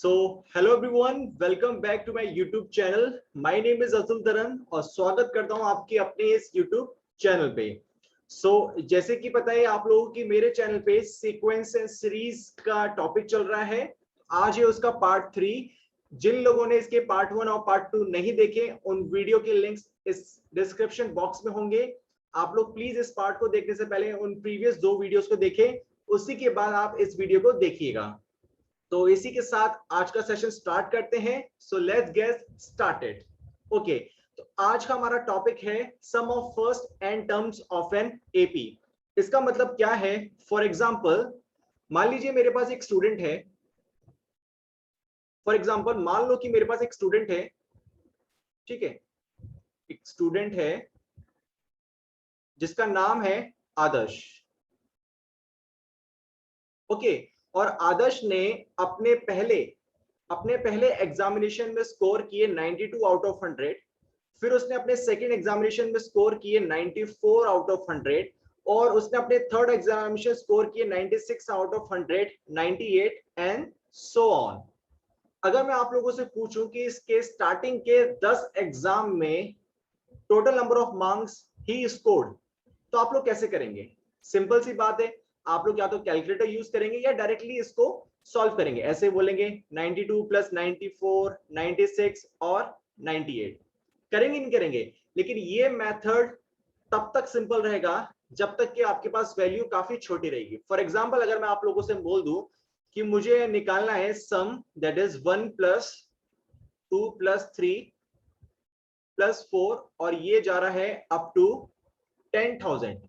Hello everyone, welcome back to my YouTube channel. My name is Atul Taran और स्वागत करता हूं आपके अपने इस यूट्यूब चैनल पे। जैसे कि पता है आप लोगों की, मेरे चैनल पे सीक्वेंस एंड सीरीज का टॉपिक चल रहा है। आज है उसका पार्ट 3। जिन लोगों ने इसके पार्ट 1 और पार्ट 2 नहीं देखे, उन वीडियो के लिंक्स इस डिस्क्रिप्शन बॉक्स में होंगे। आप लोग प्लीज इस पार्ट को देखने से पहले उन प्रीवियस 2 वीडियोस को देखें, उसी के बाद आप इस वीडियो को देखिएगा। तो इसी के साथ आज का सेशन स्टार्ट करते हैं। So let's get started. Okay, तो आज का हमारा टॉपिक है sum of first n terms of an AP. इसका मतलब क्या है? फॉर एग्जांपल, मान लीजिए मेरे पास एक स्टूडेंट है। मान लो कि मेरे पास एक स्टूडेंट है, ठीक है, एक स्टूडेंट है जिसका नाम है आदर्श। ओके, और आदर्श ने अपने पहले एग्जामिनेशन में स्कोर किए 92 आउट ऑफ 100। फिर उसने अपने सेकंड एग्जामिनेशन में स्कोर किए 94 आउट ऑफ 100 और उसने अपने थर्ड एग्जामिनेशन स्कोर किए 96 out of 100, 98 and so on. अगर मैं आप लोगों से पूछूं कि इसके स्टार्टिंग के 10 एग्जाम में total number of marks he scored, तो आप लोग कैसे करेंगे? सिंपल सी बात है, आप लोग या तो कैलकुलेटर यूज करेंगे या डायरेक्टली इसको सॉल्व करेंगे। ऐसे बोलेंगे 92 प्लस 94, 96 और 98 करेंगे, नहीं करेंगे। लेकिन ये मेथड तब तक सिंपल रहेगा जब तक कि आपके पास वैल्यू काफी छोटी रहेगी। फॉर एग्जांपल, अगर मैं आप लोगों से बोल दूं कि मुझे निकालना है sum that is 1 plus 2 plus 3 plus 4 और ये जा रहा है अप टू 10,000,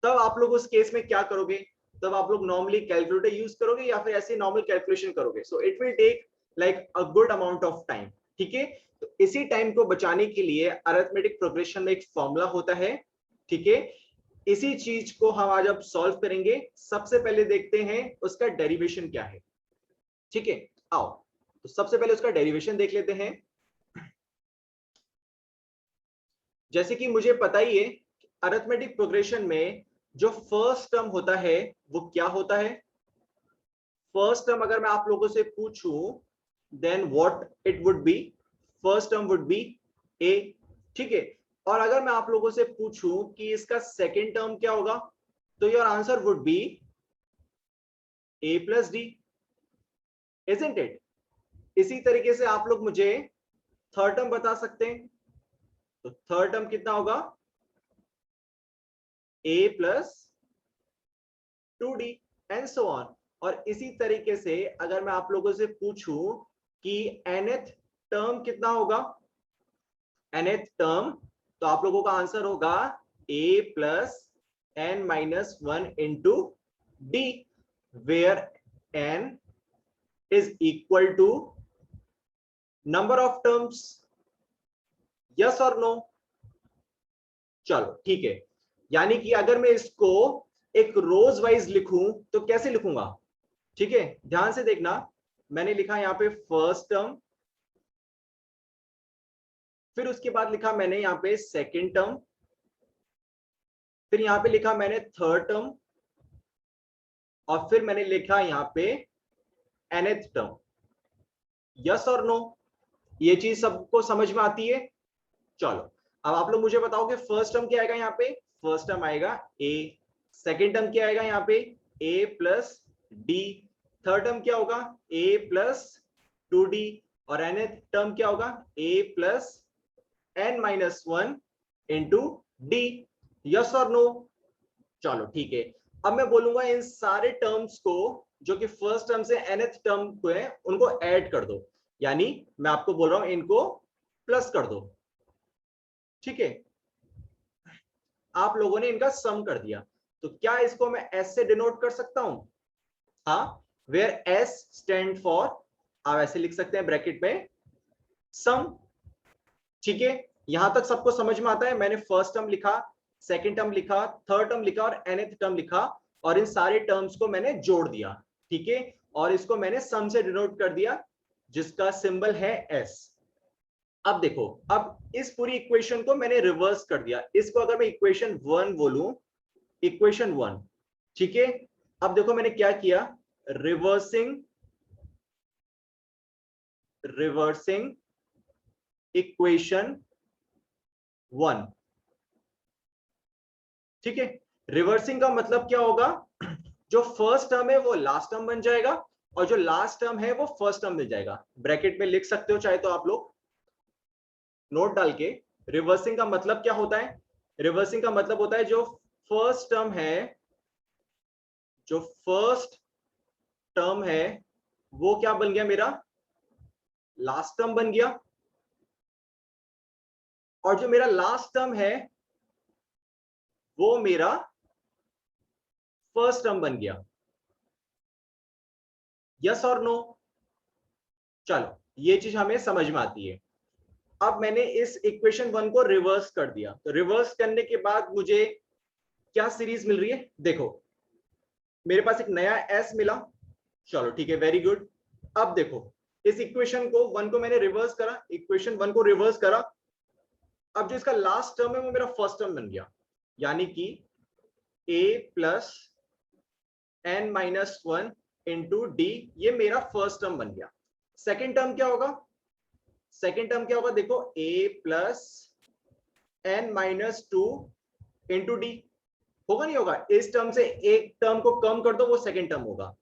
तब आप लोग उस केस में क्या करोगे? तब आप लोग नॉर्मली कैलकुलेटर यूज करोगे या फिर ऐसे नॉर्मल कैलकुलेशन करोगे। So it will take like a good amount of time, ठीक है। तो इसी टाइम को बचाने के लिए अरिथमेटिक प्रोग्रेशन में एक फॉर्मूला होता है, ठीक है। इसी चीज को हम आज अब सॉल्व करेंगे। सबसे पहले देखते हैं उसका डेरिवेशन क्या है, ठीक है। आओ, तो सबसे पहले उसका डेरिवेशन देख लेते हैं। जैसे कि मुझे पता ही है, अरिथमेटिक प्रोग्रेशन में जो फर्स्ट टर्म होता है वो क्या होता है? फर्स्ट टर्म अगर मैं आप लोगों से पूछूं, then what it would be? First term would be a, ठीक है। और अगर मैं आप लोगों से पूछूं कि इसका सेकेंड टर्म क्या होगा, तो your answer would be A plus D, isn't it? इसी तरीके से आप लोग मुझे थर्ड टर्म बता सकते हैं। तो थर्ड टर्म कितना होगा? a plus 2d and so on. और इसी तरीके से अगर मैं आप लोगों से पूछूं कि nth टर्म कितना होगा, nth टर्म, तो आप लोगों का आंसर होगा a plus n minus 1 into d, where n is equal to number of terms. Yes और नो? चलो ठीक है। यानी कि अगर मैं इसको एक रोज वाइज लिखूं तो कैसे लिखूंगा? ठीक है, ध्यान से देखना। मैंने लिखा यहां पे फर्स्ट टर्म, फिर उसके बाद लिखा मैंने यहां पे सेकंड टर्म, फिर यहां पे लिखा मैंने थर्ड टर्म और फिर मैंने लिखा यहां पे nth टर्म। यस और नो? ये चीज सबको समझ में आती है? चलो, अब आप लोग मुझे बताओगे फर्स्ट टर्म क्या आएगा यहाँ पे? फर्स्ट टर्म आएगा a। सेकेंड टर्म क्या आएगा यहाँ पे? a plus d। Third term क्या होगा? a plus 2d। और nth टर्म क्या होगा? a plus n minus 1 into d। Yes और नो? चलो ठीक है। अब मैं बोलूंगा इन सारे टर्म्स को जो कि फर्स्ट टर्म से nth टर्म को है उनको ऐड कर दो, यानी मैं आपको बोल रहा हूं इनको प्लस कर दो, ठीक है। आप लोगों ने इनका सम कर दिया, तो क्या इसको मैं एस से डिनोट कर सकता हूं? हाँ, वेयर एस स्टैंड फॉर, आप ऐसे लिख सकते हैं ब्रैकेट में सम, ठीक है। यहां तक सबको समझ में आता है? मैंने फर्स्ट टर्म लिखा, सेकंड टर्म लिखा, थर्ड टर्म लिखा और nth टर्म लिखा और इन सारे टर्म्स को मैंने जोड़ दिया, ठीक है। और इसको मैंने सम से डिनोट कर दिया जिसका सिंबल है एस। अब देखो, अब इस पूरी इक्वेशन को मैंने रिवर्स कर दिया। इसको अगर मैं इक्वेशन 1 बोलूं, इक्वेशन 1, ठीक है। अब देखो मैंने क्या किया, रिवर्सिंग रिवर्सिंग इक्वेशन 1। ठीक है, रिवर्सिंग का मतलब क्या होगा, जो फर्स्ट टर्म है वो लास्ट टर्म बन जाएगा और जो लास्ट टर्म है वो फर्स्ट टर्म मिल जाएगा। ब्रैकेट में लिख सकते हो चाहे तो आप लोग नोट डाल के। रिवर्सिंग का मतलब क्या होता है, रिवर्सिंग का मतलब होता है जो फर्स्ट टर्म है, जो फर्स्ट टर्म है वो क्या बन गया, मेरा लास्ट टर्म बन गया, और जो मेरा लास्ट टर्म है वो मेरा फर्स्ट टर्म बन गया। यस और नो? चलो ये चीज हमें समझ में आती है। अब मैंने इस इक्वेशन 1 को रिवर्स कर दिया, तो रिवर्स करने के बाद मुझे क्या सीरीज मिल रही है, देखो मेरे पास एक नया एस मिला। चलो ठीक है, वेरी गुड। अब देखो इस इक्वेशन को 1 को मैंने रिवर्स करा, इक्वेशन 1 को रिवर्स करा। अब जो इसका लास्ट टर्म है वो मेरा फर्स्ट टर्म बन गया, यानी कि a plus n minus 1 into D, ये मेरा फर्स्ट टर्म बन गया। सेकेंड टर्म क्या होगा, सेकेंड टर्म क्या होगा, देखो a plus n minus 2 into d, होगा नहीं होगा? इस टर्म से एक टर्म को कम कर दो, वो सेकेंड टर्म होगा।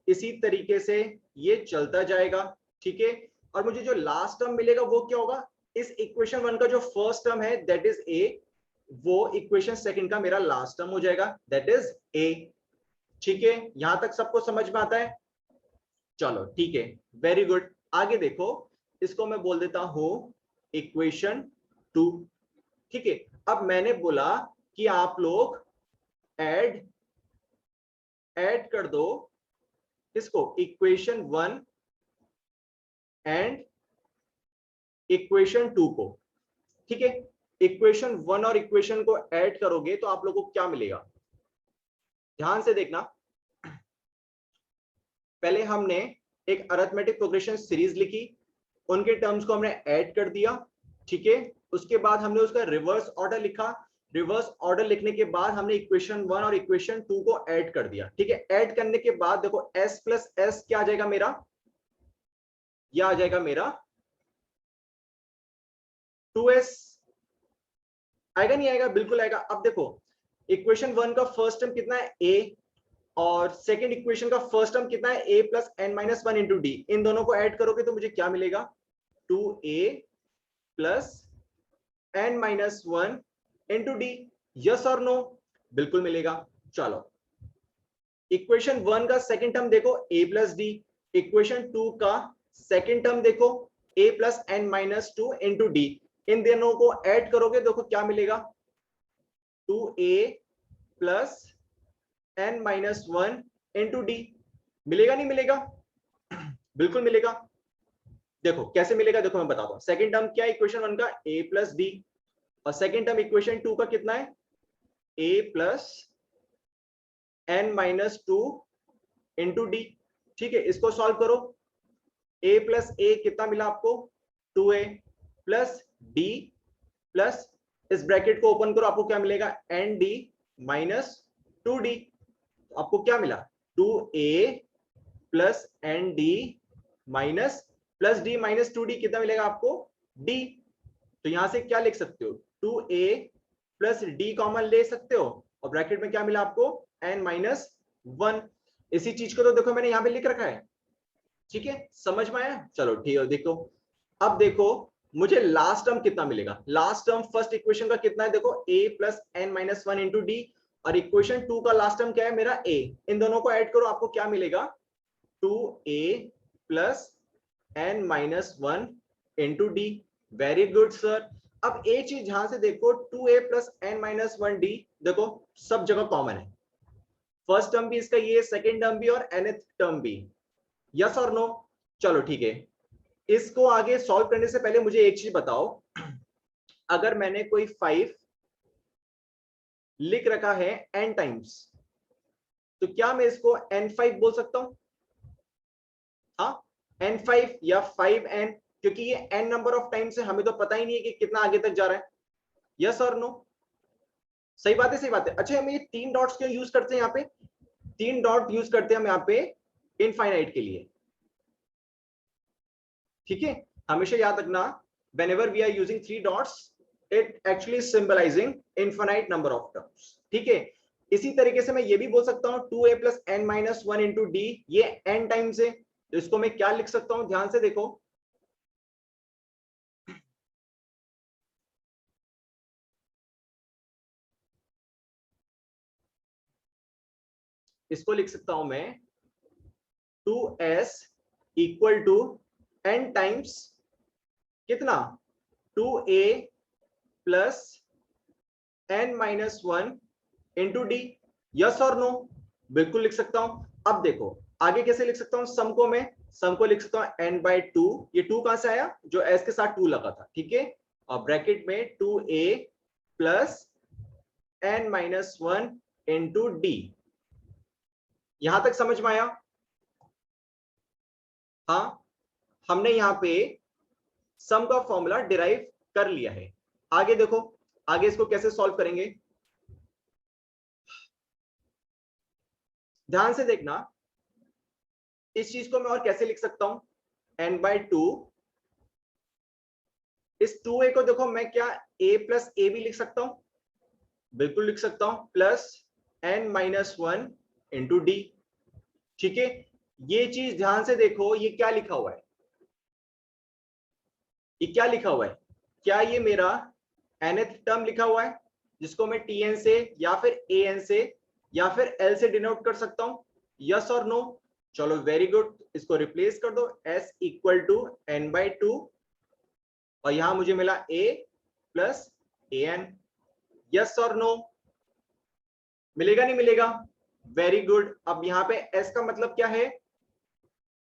इसी तरीके से ये चलता जाएगा। ठीक है, और मुझे जो लास्ट टर्म मिलेगा वो क्या होगा, इस इक्वेशन 1 का जो फर्स्ट टर्म है दैट इज a, वो इक्वेशन सेकंड का मेरा लास्ट टर्म हो जाएगा, दैट इज a। ठीक है, यहां तक सबको समझ में आता है? चलो ठीक है, वेरी गुड। आगे देखो, इसको मैं बोल देता हूं इक्वेशन 2। ठीक है, अब मैंने बोला कि आप लोग ऐड कर दो इसको, इक्वेशन 1 एंड इक्वेशन 2 को। ठीक है, इक्वेशन 1 और इक्वेशन को ऐड करोगे तो आप लोगों को क्या मिलेगा, ध्यान से देखना। पहले हमने एक अरिथमेटिक प्रोग्रेशन सीरीज लिखी, उनके टर्म्स को हमने ऐड कर दिया। ठीक है, उसके बाद हमने उसका रिवर्स ऑर्डर लिखा, रिवर्स ऑर्डर लिखने के बाद हमने इक्वेशन 1 और इक्वेशन 2 को ऐड कर दिया। ठीक है, ऐड करने के बाद देखो s प्लस एस क्या आ जाएगा मेरा, यह आ जाएगा मेरा 2s। आएगा नहीं आएगा? बिल्कुल आएगा। अब देखो इक्वेशन 1 का फर्स्ट टर्म कितना है, a, और सेकेंड इक्वेशन का फर्स्ट टर्म कितना है, a plus n minus 1 into d. इन दोनों को ऐड करोगे तो मुझे क्या मिलेगा, 2a plus n minus 1 into d. Yes और नो? बिल्कुल मिलेगा। चलो इक्वेशन 1 का सेकेंड टर्म देखो a प्लस डी, इक्वेशन 2 का सेकेंड टर्म देखो a plus n minus 2 into d. इन दोनों को ऐड करोगे देखो क्या मिलेगा, 2a plus n minus 1 into D. मिलेगा नहीं मिलेगा? बिल्कुल मिलेगा। देखो कैसे मिलेगा, देखो मैं बताता हूं। सेकंड टर्म क्या है इक्वेशन 1 का, a प्लस डी, और सेकंड टर्म इक्वेशन 2 का कितना है, a plus n minus 2 into D. ठीक है, इसको सॉल्व करो, a प्लस a कितना मिला आपको, 2a प्लस d प्लस इस ब्रैकेट को ओपन करो, आपको क्या मिलेगा, एन डी माइनस 2d। आपको क्या मिला, 2a plus n d minus plus d minus 2d, कितना मिलेगा आपको, d। तो यहां से क्या लिख सकते हो, 2a प्लस d कॉमन ले सकते हो, और ब्रैकेट में क्या मिला आपको, n माइनस 1। इसी चीज को तो देखो मैंने यहां पे लिख रखा है। ठीक है, समझ में आया? चलो ठीक है, देखो अब देखो मुझे लास्ट टर्म कितना मिलेगा। लास्ट टर्म फर्स्ट इक्वेशन का कितना है, देखो a plus n minus 1 into D, और इक्वेशन 2 का लास्ट टर्म क्या है मेरा a। इन दोनों को ऐड करो, आपको क्या मिलेगा, 2a plus n minus 1 into D. Very good sir. अब एक चीज ध्यान से देखो, 2a plus n minus 1 D, देखो सब जगह कॉमन है, फर्स्ट टर्म भी इसका ये, सेकेंड टर्म भी और nth टर्म भी। यस और नो? चलो ठीक है, इसको आगे सॉल्व करने से पहले मुझे एक चीज बताओ, अगर मैंने कोई 5 लिख रखा है n टाइम्स, तो क्या मैं इसको n5 बोल सकता हूं? हाँ, n5 या 5n, क्योंकि ये n नंबर ऑफ टाइम्स है, हमें तो पता ही नहीं है कि कितना आगे तक जा रहा है। यस और नो? सही बात है, सही बात है। अच्छा हम ये 3 डॉट्स क्यों यूज करते हैं यहाँ पे, 3 डॉट यूज करते हैं हम यहाँ पे इनफाइनाइट के लिए। ठीक है, हमेशा याद रखना whenever we are using three dots it actually symbolizing infinite number of terms। ठीक है, इसी तरीके से मैं ये भी बोल सकता हूं 2a plus n minus 1 into d, ये n टाइम्स है, तो इसको मैं क्या लिख सकता हूं, ध्यान से देखो, इसको लिख सकता हूं मैं 2s equal to n times कितना 2a plus n minus 1 into d. Yes और नो, बिल्कुल लिख सकता हूं। अब देखो आगे कैसे लिख सकता हूं, सम को मैं सम को लिख सकता हूं n बाई 2, ये 2 कहां से आया, जो s के साथ 2 लगा था, ठीक है, और ब्रैकेट में 2a plus n minus 1 into D. यहां तक समझ में आया? हाँ, हमने यहां पे सम का फॉर्मूला डिराइव कर लिया है। आगे देखो, आगे इसको कैसे सॉल्व करेंगे, ध्यान से देखना। इस चीज को मैं और कैसे लिख सकता हूं, n बाई 2, इस 2a को देखो मैं क्या a प्लस ए भी लिख सकता हूं, बिल्कुल लिख सकता हूं, plus n minus 1 into D. ठीक है, ये चीज ध्यान से देखो, ये क्या लिखा हुआ है, ये क्या लिखा हुआ है, क्या ये मेरा nth टर्म लिखा हुआ है जिसको मैं tn से या फिर an से या फिर l से डिनोट कर सकता हूं, यस और नो? चलो वेरी गुड, इसको रिप्लेस कर दो, s equal to n by 2 और यहां मुझे मिला a प्लस an, यस और नो? मिलेगा नहीं मिलेगा? Very good. अब यहां पे s का मतलब क्या है,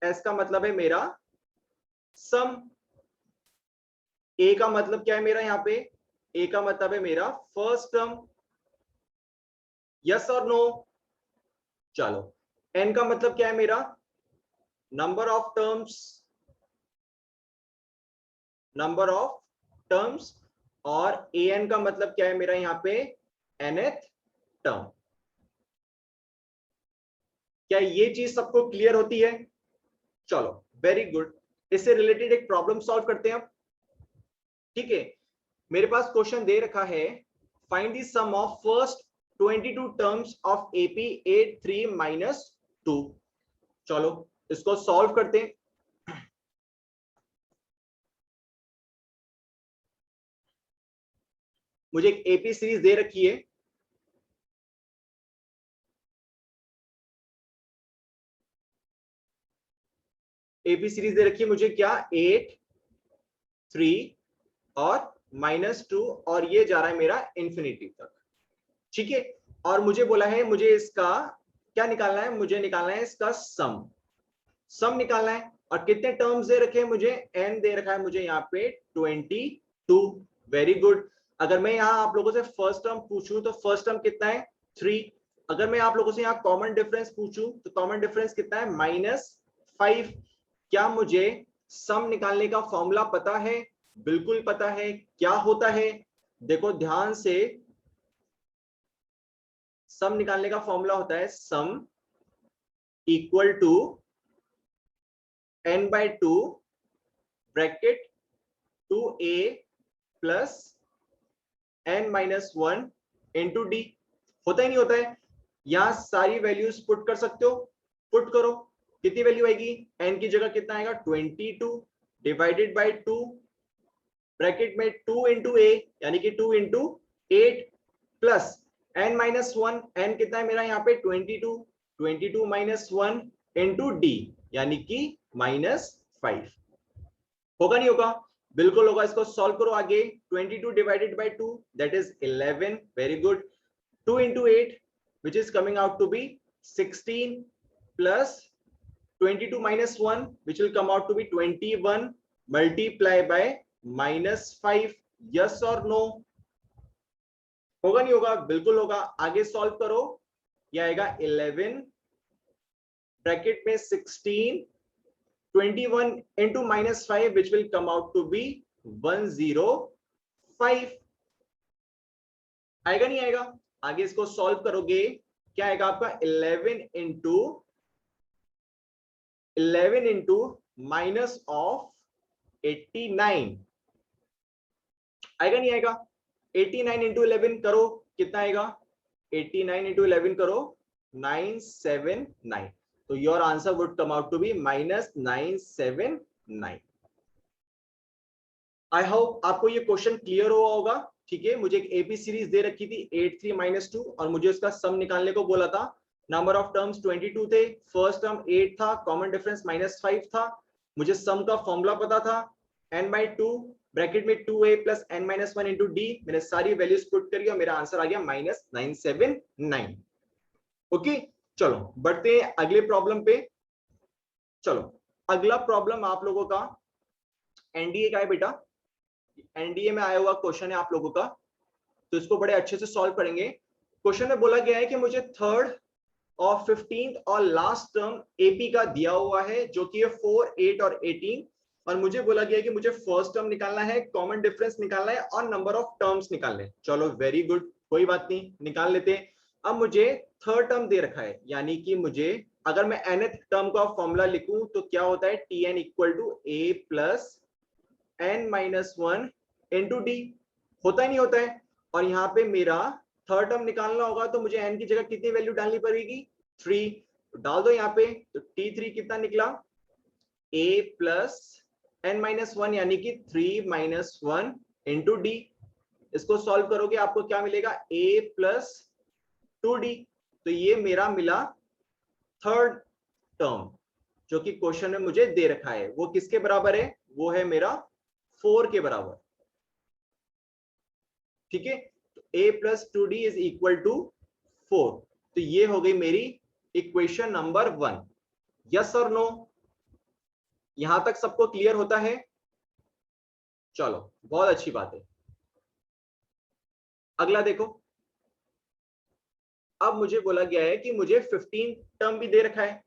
s का मतलब है मेरा सम, a का मतलब क्या है मेरा, यहाँ पे a का मतलब है मेरा फर्स्ट टर्म, यस और नो? चलो n का मतलब क्या है मेरा, number of terms, number of terms, और an का मतलब क्या है मेरा यहाँ पे nth टर्म। क्या ये चीज सबको क्लियर होती है? चलो वेरी गुड, इससे रिलेटेड एक प्रॉब्लम सॉल्व करते हैं अब। ठीक है, मेरे पास क्वेश्चन दे रखा है, find the sum of first 22 terms of AP 83 minus 2। चलो इसको सॉल्व करते हैं। मुझे एक एपी सीरीज दे रखी है, एपी सीरीज दे रखी है मुझे, क्या 8 3 और -2, और ये जा रहा है मेरा इंफिनिटी तक। ठीक है, और मुझे बोला है मुझे इसका क्या निकालना है, मुझे निकालना है इसका सम, सम निकालना है। और कितने टर्म्स दे रखे हैं मुझे, n दे रखा है मुझे यहाँ पे 22। Very good. अगर मैं यहाँ आप लोगों से फर्स्ट टर्म पूछूं तो फर्स्ट टर्म कितना है 3। अगर मैं आप लोगों से यहाँ कॉमन डिफरेंस पूछूं तो कॉमन डिफरेंस कितना है -5। क्या मुझे सम निकालने का फॉर्मूला पता है? बिल्कुल पता है। क्या होता है, देखो ध्यान से, सम निकालने का फॉर्मूला होता है sum equal to n by 2 bracket 2a plus n minus 1 into d. होता ही नहीं होता है, यहां सारी वैल्यूज पुट कर सकते हो, पुट करो, कितनी वैल्यू आएगी, n की जगह कितना आएगा 22 डिवाइडेड बाई 2 ब्रैकेट में 2 इंटू ए यानी कि 2 into 8 plus n minus 1, n कितना है मेरा यहाँ पे 22 माइनस 1 इंटू डी यानी कि -5। होगा नहीं होगा? बिल्कुल होगा। इसको सॉल्व करो आगे, 22 divided by 2 that is 11। Very good. 2 into 8 which is coming out to be 16 plus 22 minus 1 which will come out to be 21 multiply by -5। yes or no? होगा नहीं होगा? बिल्कुल होगा। आगे सॉल्व करो, यह आएगा 11 ब्रैकेट में 16 21 into -5 which will come out to be 105। आएगा नहीं आएगा? आगे इसको सॉल्व करोगे, क्या आएगा आपका 11 इंटू माइनस ऑफ 89 आएगा नहीं आएगा? 89 इंटू 11 करो, कितना आएगा? 89 इंटू 11 करो 979. तो your answer would come out to be -979. I hope आपको ये क्वेश्चन क्लियर हुआ होगा. ठीक है, मुझे एक एपी सीरीज दे रखी थी 83 - 2 और मुझे उसका सम निकालने को बोला था. नंबर ऑफ टर्म्स 22 थे, फर्स्ट टर्म 8 था, कॉमन डिफरेंस -5 था. मुझे सम का फॉर्मूला पता था n/2 ब्रैकेट में 2a plus n-1 into D. मैंने सारी वैल्यूज पुट करी और मेरा आंसर आ गया -979. ओके, चलो बढ़ते हैं अगले प्रॉब्लम पे. चलो अगला प्रॉब्लम आप लोगों का एनडीए का है बेटा. एनडीए में आया हुआ क्वेश्चन है आप लोगों का, तो इसको बड़े अच्छे से सॉल्व करेंगे. क्वेश्चन में बोला गया है कि मुझे थर्ड और 15th और लास्ट टर्म एपी का दिया हुआ है जो कि है 4, 8 और 18 और मुझे बोला गया है कि मुझे फर्स्ट टर्म निकालना है, कॉमन डिफरेंस निकालना है और नंबर ऑफ टर्म्स निकालने हैं. चलो वेरी गुड, कोई बात नहीं, निकाल लेते हैं. अब मुझे थर्ड टर्म दे रखा है, यानी कि मुझे अगर मैं nth टर्म का फॉर्मूला लिखूं तो क्या होता है? tn equal to a plus n-1 into d. होता ही नहीं होता है. और यहाँ पे मेरा थर्ड टर्म निकालना होगा तो मुझे n की जगह कितनी वैल्यू डालनी पड़ेगी? 3. तो डाल दो यहाँ पे. तो t3 कितना निकला? a प्लस n-1 यानी कि 3 - 1 इंटू डी. इसको सॉल्व करोगे आपको क्या मिलेगा? a plus 2d. तो ये मेरा मिला थर्ड टर्म जो कि क्वेश्चन में मुझे दे रखा है. वो किसके बराबर है? वो है मेरा 4 के बराबर. ठीक है, तो a plus 2d is equal to 4. तो ये हो गई मेरी इक्वेशन नंबर 1. यस और नो? यहां तक सबको क्लियर होता है? चलो बहुत अच्छी बात है. अगला देखो. अब मुझे बोला गया है कि मुझे 15 टर्म भी दे रखा है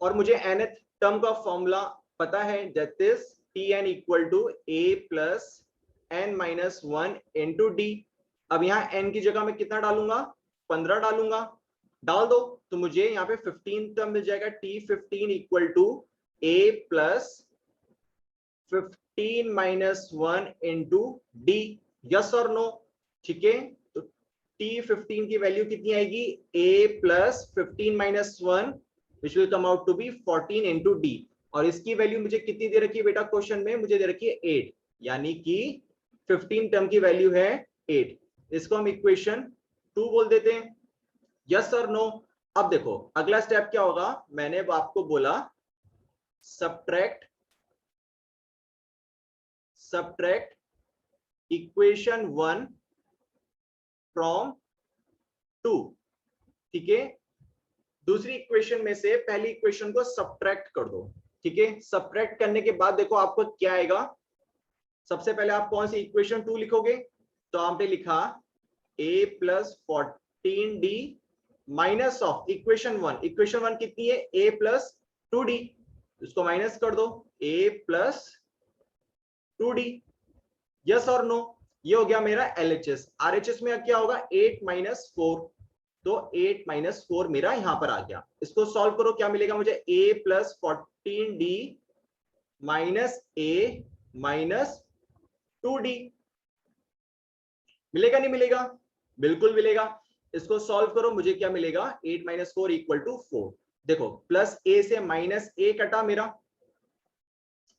और मुझे nth टर्म का फॉर्मूला पता है, that is tn equal to a plus n-1 into d. अब यहाँ n की जगह में कितना डालूंगा? 15 डालूंगा. डाल दो तो मुझे यहाँ पे 15 टर्म मिल जाएगा. t15 equal to a plus 15-1 into d. Yes और नो? ठीक है, तो t15 की वैल्यू कितनी आएगी? a plus 15-1 which will come out to be 14 into d. और इसकी वैल्यू मुझे कितनी दे रखी है बेटा? क्वेश्चन में मुझे दे रखी है 8, यानी कि 15 टर्म की वैल्यू है 8. इसको हम इक्वेशन 2 बोल देते हैं. यस और नो? अब देखो अगला स्टेप क्या होगा. मैंने आपको बोला सब्ट्रैक्ट इक्वेशन 1 फ्रॉम 2. ठीक है, दूसरी इक्वेशन में से पहली इक्वेशन को सब्ट्रैक्ट कर दो. ठीक है, सब्ट्रैक्ट करने के बाद देखो आपको क्या आएगा. सबसे पहले आप कौन सी इक्वेशन 2 लिखोगे? तो आपने लिखा a plus 14d minus of equation 1. Equation 1 कितनी है? a plus 2d. इसको माइनस कर दो, a प्लस 2d. यस और नो? ये हो गया मेरा LHS. RHS में क्या होगा? 8 - 4. तो 8 - 4 मेरा यहां पर आ गया. इसको सॉल्व करो, क्या मिलेगा मुझे? a plus 14d minus a minus 2d. मिलेगा नहीं मिलेगा? बिल्कुल मिलेगा. इसको सॉल्व करो, मुझे क्या मिलेगा? 8 - 4 इक्वल टू 4. देखो प्लस a से माइनस a कटा मेरा.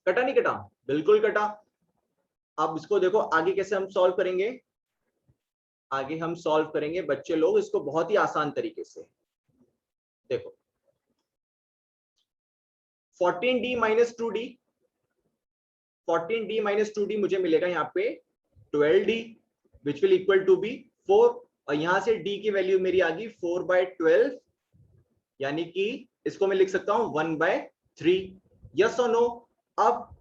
कटा नहीं कटा? बिल्कुल कटा. अब इसको देखो आगे कैसे हम सॉल्व करेंगे. आगे हम सॉल्व करेंगे बच्चे लोग इसको बहुत ही आसान तरीके से. देखो 14d minus 2d, 14d minus 2d मुझे मिलेगा यहाँ पे 12d which will equal to be 4. और यहां से d की वैल्यू मेरी आ गई 4/12, यानी कि इसको मैं लिख सकता हूं 1/3. यस और नो? अब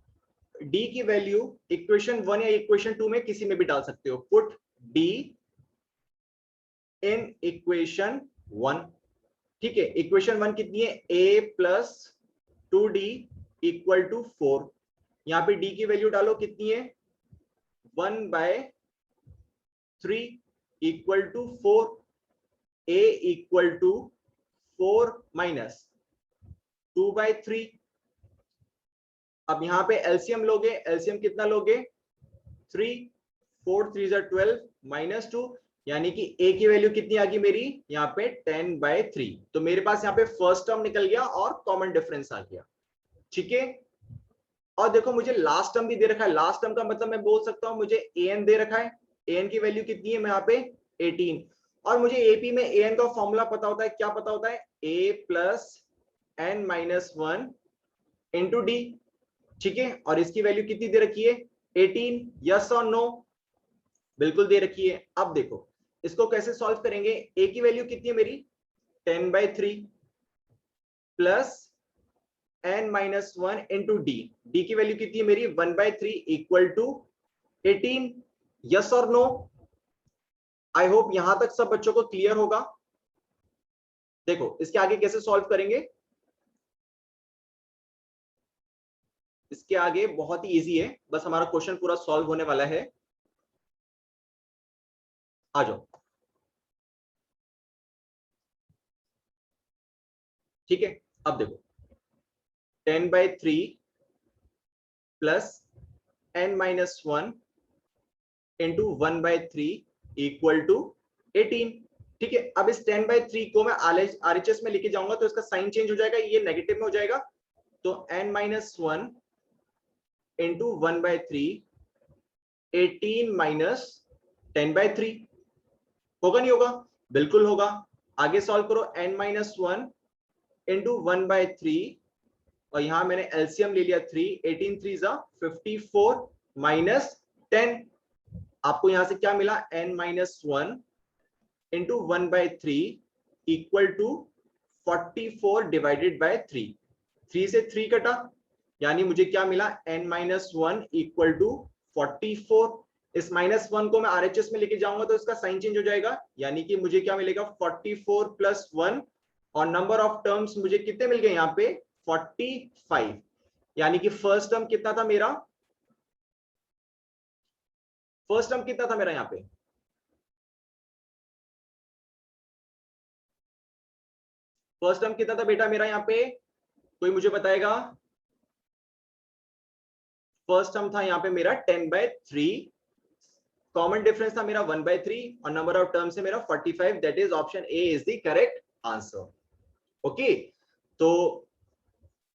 d की वैल्यू इक्वेशन 1 या इक्वेशन 2 में किसी में भी डाल सकते हो. Put d in equation 1. ठीक है, इक्वेशन 1 कितनी है? a plus 2d equal to 4. यहां पे d की वैल्यू डालो, कितनी है? 1/3 equal to 4. a equal to 4 minus 2/3. अब यहाँ पे एलसीएम लोगे, एलसीएम कितना लोगे 3, 4 3 12 -2, यानी कि ए की वैल्यू कितनी आ गई मेरी यहाँ पे 10/3। तो मेरे पास यहाँ पे फर्स्ट टर्म निकल गया और कॉमन डिफरेंस आ गया। ठीक है, और देखो मुझे लास्ट टर्म भी दे रखा है। लास्ट टर्म का मतलब मैं बोल सकता हूं मुझे एन दे रखा है, एन की वैल्यू कितनी है यहाँ पे 18, और मुझे एपी में एन का फॉर्मूला पता होता है, क्या पता होता है a plus n minus 1 into D. ठीक है, और इसकी वैल्यू कितनी दे रखी है 18, यस और नो, बिल्कुल दे रखी है। अब देखो इसको कैसे सॉल्व करेंगे, a की वैल्यू कितनी है मेरी 10/3 plus n minus 1 into D, D की वैल्यू कितनी है मेरी 1/3 इक्वल टू 18, यस और नो। आई होप यहां तक सब बच्चों को क्लियर होगा। देखो इसके आगे कैसे सॉल्व करेंगे, इसके आगे बहुत ही इजी है, बस हमारा क्वेश्चन पूरा सॉल्व होने वाला है। आ जाओ, ठीक है। अब देखो 10/3 plus n minus 1 into 1/3 equal to 18। ठीक है, अब इस 10/3 को मैं आरएचएस में लेके जाऊंगा तो इसका साइन चेंज हो जाएगा, ये नेगेटिव में हो जाएगा। तो n माइनस 1 इंटू 1/3 18 माइनस 10/3 होगा नहीं होगा, बिल्कुल होगा। आगे सॉल्व करो, n माइनस 1 इंटू 1/3, और यहां मैंने एलसीएम ले लिया 3, 18 3 54 माइनस 10, आपको यहां से क्या मिला n minus 1 into 1/3 equal to 44 divided by 3, 3 से 3 कटा, यानी मुझे क्या मिला n माइनस 1 इक्वल टू 44। इस -1 को मैं आरएचएस में लेके जाऊंगा तो इसका साइन चेंज हो जाएगा, यानी कि मुझे क्या मिलेगा 44 प्लस 1, और नंबर ऑफ टर्म्स मुझे कितने मिल गए यहाँ पे 45, यानी कि फर्स्ट टर्म कितना था मेरा, फर्स्ट टर्म कितना था मेरा यहाँ पे, फर्स्ट टर्म कितना था बेटा मेरा यहाँ पे, कोई मुझे बताएगा। फर्स्ट टर्म था यहाँ पे मेरा 10/3, कॉमन डिफरेंस था मेरा 1/3, और नंबर ऑफ टर्म्स है मेरा 45, that is option A is the correct answer. Okay, तो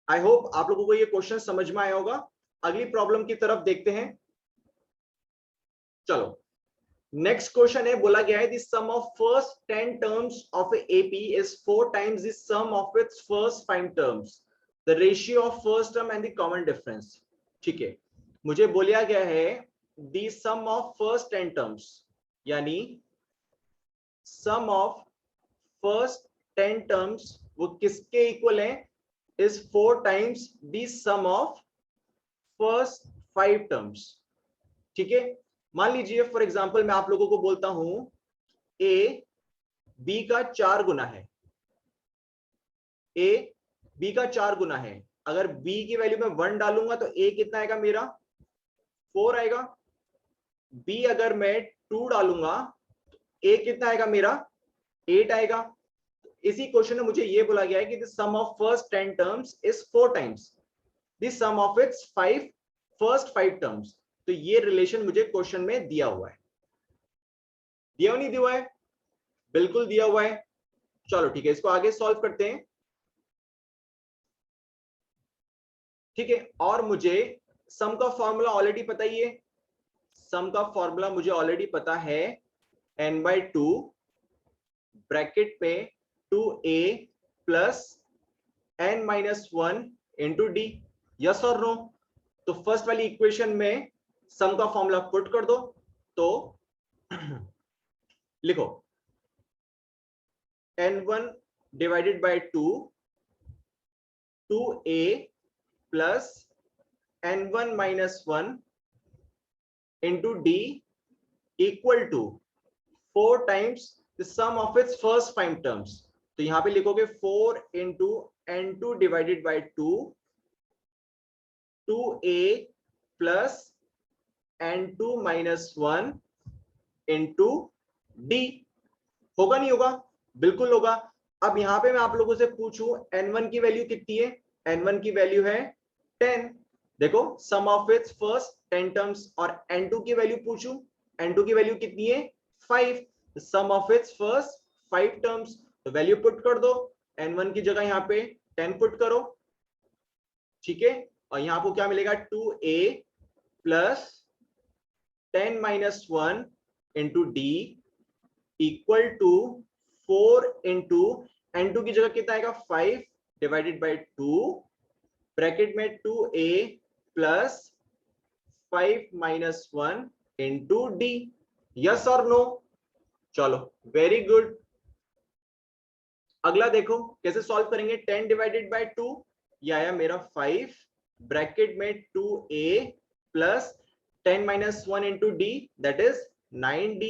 आई होप आप लोगों को ये क्वेश्चन समझ में आया होगा। अगली प्रॉब्लम की तरफ देखते हैं, चलो। नेक्स्ट क्वेश्चन है, बोला गया है the sum of first 10 terms of AP is 4 times the sum of its first 5 terms, the ratio of first term and the common difference. ठीक है, मुझे बोला गया है the sum of first 10 terms, यानी सम ऑफ फर्स्ट 10 टर्म्स वो किसके equal है, is 4 times the sum of first 5 terms. ठीक है, मान लीजिए फॉर एग्जांपल मैं आप लोगों को बोलता हूं ए बी का 4 गुना है, ए बी का 4 गुना है। अगर बी की वैल्यू में 1 डालूंगा तो ए कितना आएगा मेरा 4 आएगा, बी अगर मैं 2 डालूंगा तो ए कितना आएगा मेरा 8 आएगा। इसी क्वेश्चन में मुझे ये बोला गया है कि the sum of first 10 terms is 4 times the sum of its 5 first 5 terms. तो ये रिलेशन मुझे क्वेश्चन में दिया हुआ है, दिया नहीं दिया हुआ है, बिल्कुल दिया हुआ है। चलो ठीक है, इसको आगे सॉल्व करते हैं। ठीक है, और मुझे सम का फॉर्मूला ऑलरेडी पता ही है, सम का फॉर्मूला मुझे ऑलरेडी पता है n/2 ब्रैकेट पे 2a plus n minus 1 into d, yes और नो। तो फर्स्ट वाली इक्वेशन में सम का फॉर्मूला पुट कर दो, तो लिखो n1 divided by 2 2a plus n1 minus 1 into d equal to 4 times the sum of its first 5 terms. तो यहां पे लिखोगे 4 into n2 divided by 2 2a plus n2 minus 1 into d, होगा नहीं होगा, बिल्कुल होगा। अब यहां पे मैं आप लोगों से पूछूं n1 की वैल्यू कितनी है, n1 की वैल्यू है 10, देखो सम ऑफ इट्स फर्स्ट 10 टर्म्स और n2 की वैल्यू पूछूं, n2 की वैल्यू कितनी है 5, सम ऑफ इट्स फर्स्ट 5 टर्म्स, तो वैल्यू पुट कर दो, n1 की जगह यहाँ पे 10 पुट करो, ठीक है, और यहाँ आपको क्या मिलेगा 2a plus 10 minus 1 into d equal to 4 into n2 की जगह कितना आएगा 5 डिवाइडेड बाई 2 ब्रैकेट में 2a plus 5 minus 1 into d, yes और नो, चलो वेरी गुड। अगला देखो कैसे सॉल्व करेंगे, 10 डिवाइडेड बाई 2, ये आया मेरा 5 ब्रैकेट में 2a plus 10 minus 1 into D that is 9d,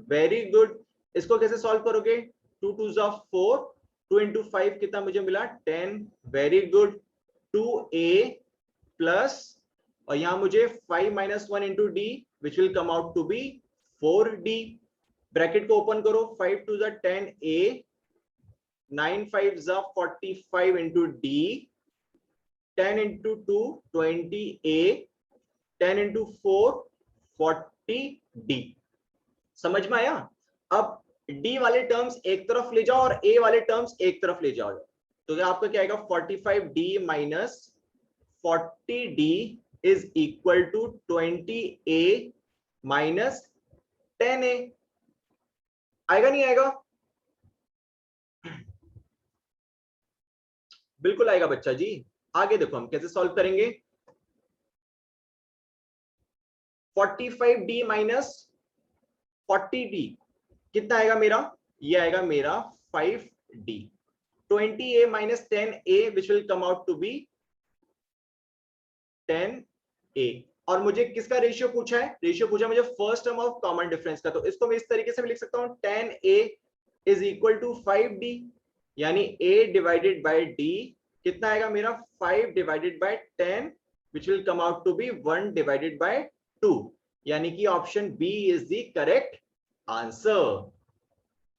very good. इसको कैसे सॉल्व करोगे, 2 2 जा 4, 2 इंटू 5 कितना मुझे मिला 10, वेरी गुड, 2a प्लस और यहां मुझे 5 minus 1 into d which will come out to be 4d, bracket को ओपन करो, 5 2 जा 10a, 9 5 जा 45 into D, 10 into 2 20a, 10 into 4 40d, समझ में आया। अब d वाले टर्म्स एक तरफ ले जाओ और a वाले टर्म्स एक तरफ ले जाओ, तो क्या आपका क्या आएगा 45d minus 40d is equal to 20a minus 10a, आएगा नहीं आएगा, बिल्कुल आएगा बच्चा जी। आगे देखो हम कैसे सॉल्व करेंगे, 45d माइनस 40d कितना आएगा मेरा, ये आएगा मेरा 5d, 20a minus 10a which will come out to be 10a, और मुझे किसका रेशियो पूछा है, रेशियो पूछा मुझे first term of common difference का, तो इसको मैं इस तरीके से भी लिख सकता हूं 10a is equal to 5d, यानी a डिवाइडेड बाय d कितना आएगा मेरा 5 divided by 10 which will come out to be 1 divided by 2, यानी कि option b is the correct answer.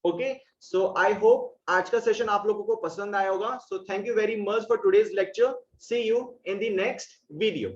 Okay, so I hope आज का सेशन आप लोगों को पसंद आया होगा, so thank you very much for today's lecture, see you in the next video.